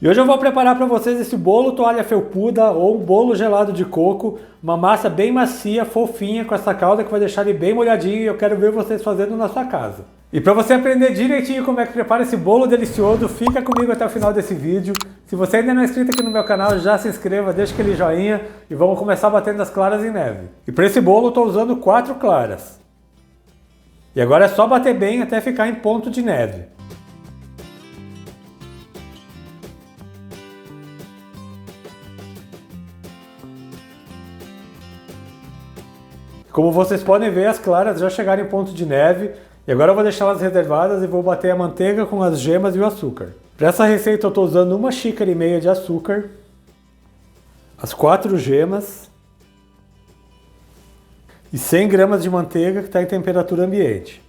E hoje eu vou preparar para vocês esse bolo toalha felpuda ou um bolo gelado de coco, uma massa bem macia, fofinha, com essa calda que vai deixar ele bem molhadinho e eu quero ver vocês fazendo na sua casa. E para você aprender direitinho como é que prepara esse bolo delicioso, fica comigo até o final desse vídeo. Se você ainda não é inscrito aqui no meu canal, já se inscreva, deixa aquele joinha e vamos começar batendo as claras em neve. E para esse bolo eu estou usando 4 claras. E agora é só bater bem até ficar em ponto de neve. Como vocês podem ver, as claras já chegaram em ponto de neve e agora eu vou deixá-las reservadas e vou bater a manteiga com as gemas e o açúcar. Para essa receita eu estou usando 1,5 xícaras de açúcar, as 4 gemas e 100 gramas de manteiga que está em temperatura ambiente.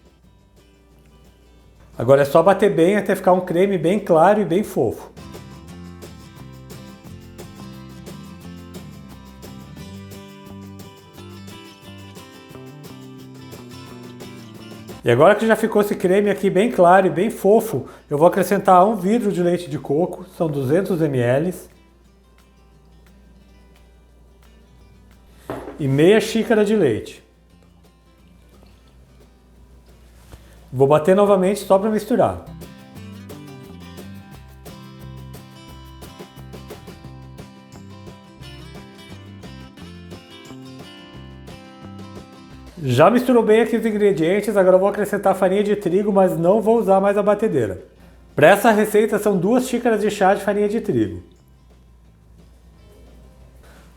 Agora é só bater bem até ficar um creme bem claro e bem fofo. E agora que já ficou esse creme aqui bem claro e bem fofo, eu vou acrescentar 1 vidro de leite de coco, são 200 ml. E meia xícara de leite. Vou bater novamente só para misturar. Já misturou bem aqui os ingredientes, agora eu vou acrescentar farinha de trigo, mas não vou usar mais a batedeira. Para essa receita são 2 xícaras de chá de farinha de trigo.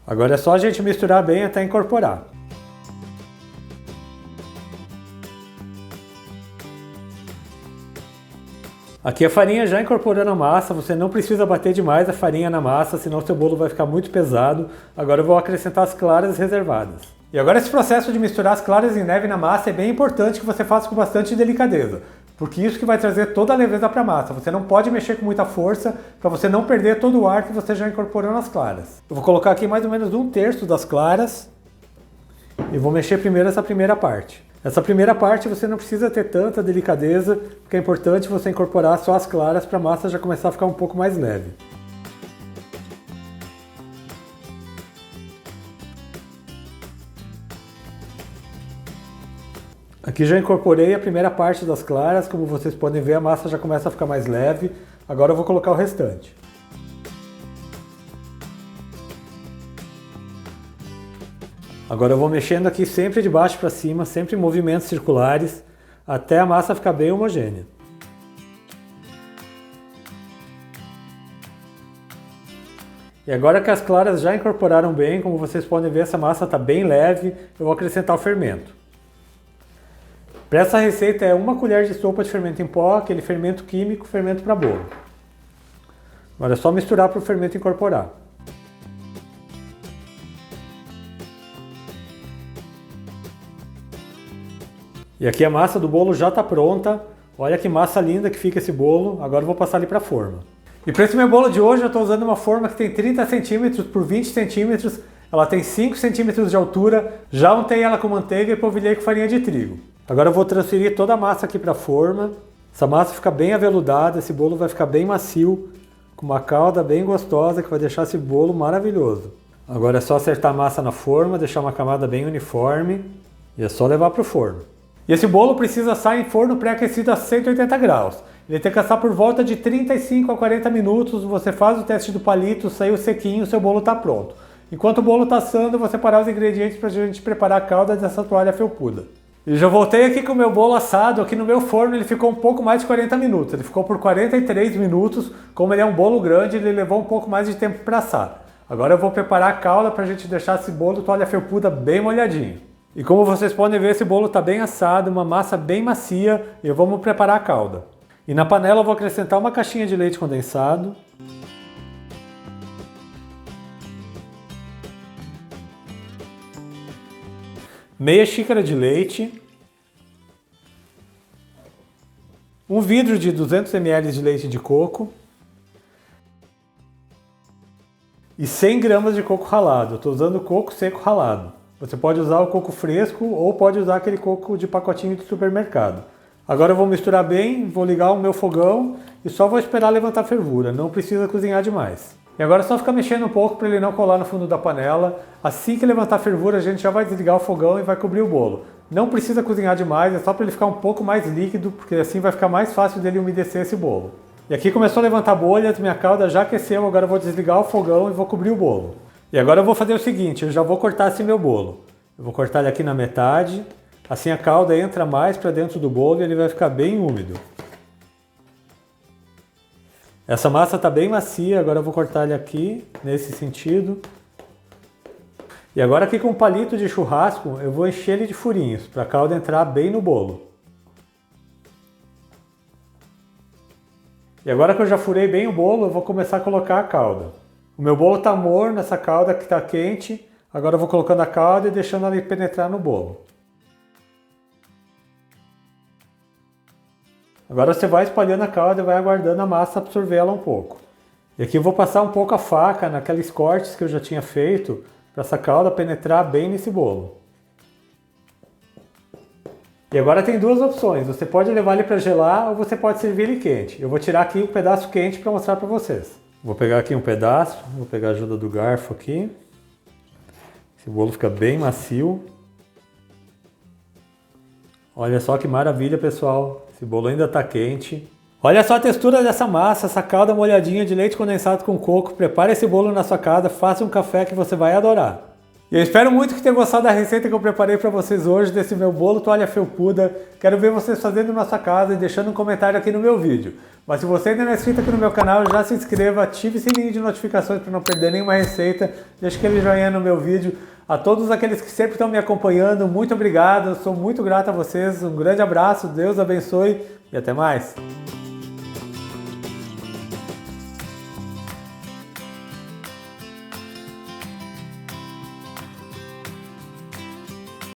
Agora é só a gente misturar bem até incorporar. Aqui a farinha já incorporando a massa, você não precisa bater demais a farinha na massa, senão seu bolo vai ficar muito pesado. Agora eu vou acrescentar as claras reservadas. E agora esse processo de misturar as claras em neve na massa é bem importante que você faça com bastante delicadeza, porque isso que vai trazer toda a leveza para a massa. Você não pode mexer com muita força para você não perder todo o ar que você já incorporou nas claras. Eu vou colocar aqui mais ou menos 1/3 das claras e vou mexer primeiro essa primeira parte. Essa primeira parte você não precisa ter tanta delicadeza, porque é importante você incorporar só as claras para a massa já começar a ficar um pouco mais leve. Aqui já incorporei a primeira parte das claras, como vocês podem ver a massa já começa a ficar mais leve. Agora eu vou colocar o restante. Agora eu vou mexendo aqui sempre de baixo para cima, sempre em movimentos circulares, até a massa ficar bem homogênea. E agora que as claras já incorporaram bem, como vocês podem ver, essa massa está bem leve, eu vou acrescentar o fermento. Para essa receita é 1 colher de sopa de fermento em pó, aquele fermento químico, fermento para bolo. Agora é só misturar para o fermento incorporar. E aqui a massa do bolo já está pronta. Olha que massa linda que fica esse bolo. Agora eu vou passar ele para a forma. E para esse meu bolo de hoje eu estou usando uma forma que tem 30 cm por 20 cm. Ela tem 5 cm de altura. Já untei ela com manteiga e polvilhei com farinha de trigo. Agora eu vou transferir toda a massa aqui para a forma. Essa massa fica bem aveludada, esse bolo vai ficar bem macio, com uma calda bem gostosa que vai deixar esse bolo maravilhoso. Agora é só acertar a massa na forma, deixar uma camada bem uniforme e é só levar para o forno. E esse bolo precisa assar em forno pré-aquecido a 180 graus. Ele tem que assar por volta de 35 a 40 minutos, você faz o teste do palito, saiu sequinho, seu bolo está pronto. Enquanto o bolo está assando, eu vou separar os ingredientes para a gente preparar a calda dessa toalha felpuda. E já voltei aqui com o meu bolo assado, aqui no meu forno ele ficou um pouco mais de 40 minutos, ele ficou por 43 minutos, como ele é um bolo grande, ele levou um pouco mais de tempo para assar. Agora eu vou preparar a calda para a gente deixar esse bolo toalha felpuda bem molhadinho. E como vocês podem ver, esse bolo está bem assado, uma massa bem macia, e vamos preparar a calda. E na panela eu vou acrescentar 1 caixinha de leite condensado. Meia xícara de leite, 1 vidro de 200 ml de leite de coco e 100 gramas de coco ralado. Eu estou usando coco seco ralado. Você pode usar o coco fresco ou pode usar aquele coco de pacotinho de supermercado. Agora eu vou misturar bem, vou ligar o meu fogão e só vou esperar levantar a fervura, não precisa cozinhar demais. E agora é só ficar mexendo um pouco para ele não colar no fundo da panela. Assim que levantar a fervura, a gente já vai desligar o fogão e vai cobrir o bolo. Não precisa cozinhar demais, é só para ele ficar um pouco mais líquido, porque assim vai ficar mais fácil dele umedecer esse bolo. E aqui começou a levantar bolhas, minha calda já aqueceu, agora eu vou desligar o fogão e vou cobrir o bolo. E agora eu vou fazer o seguinte, eu já vou cortar esse meu bolo. Eu vou cortar ele aqui na metade, assim a calda entra mais para dentro do bolo e ele vai ficar bem úmido. Essa massa está bem macia, agora eu vou cortar ele aqui, nesse sentido. E agora aqui com um palito de churrasco, eu vou encher ele de furinhos, para a calda entrar bem no bolo. E agora que eu já furei bem o bolo, eu vou começar a colocar a calda. O meu bolo está morno, essa calda que está quente, agora eu vou colocando a calda e deixando ela penetrar no bolo. Agora você vai espalhando a calda e vai aguardando a massa absorver ela um pouco. E aqui eu vou passar um pouco a faca naqueles cortes que eu já tinha feito, para essa calda penetrar bem nesse bolo. E agora tem duas opções, você pode levar ele para gelar ou você pode servir ele quente. Eu vou tirar aqui um pedaço quente para mostrar para vocês. Vou pegar aqui um pedaço, vou pegar a ajuda do garfo aqui. Esse bolo fica bem macio. Olha só que maravilha, pessoal. Esse bolo ainda está quente. Olha só a textura dessa massa, essa calda molhadinha de leite condensado com coco. Prepare esse bolo na sua casa, faça um café que você vai adorar. E eu espero muito que tenham gostado da receita que eu preparei para vocês hoje, desse meu bolo toalha felpuda. Quero ver vocês fazendo na sua casa e deixando um comentário aqui no meu vídeo. Mas se você ainda não é inscrito aqui no meu canal, já se inscreva, ative o sininho de notificações para não perder nenhuma receita. Deixe aquele joinha no meu vídeo. A todos aqueles que sempre estão me acompanhando, muito obrigado. Eu sou muito grato a vocês. Um grande abraço, Deus abençoe e até mais.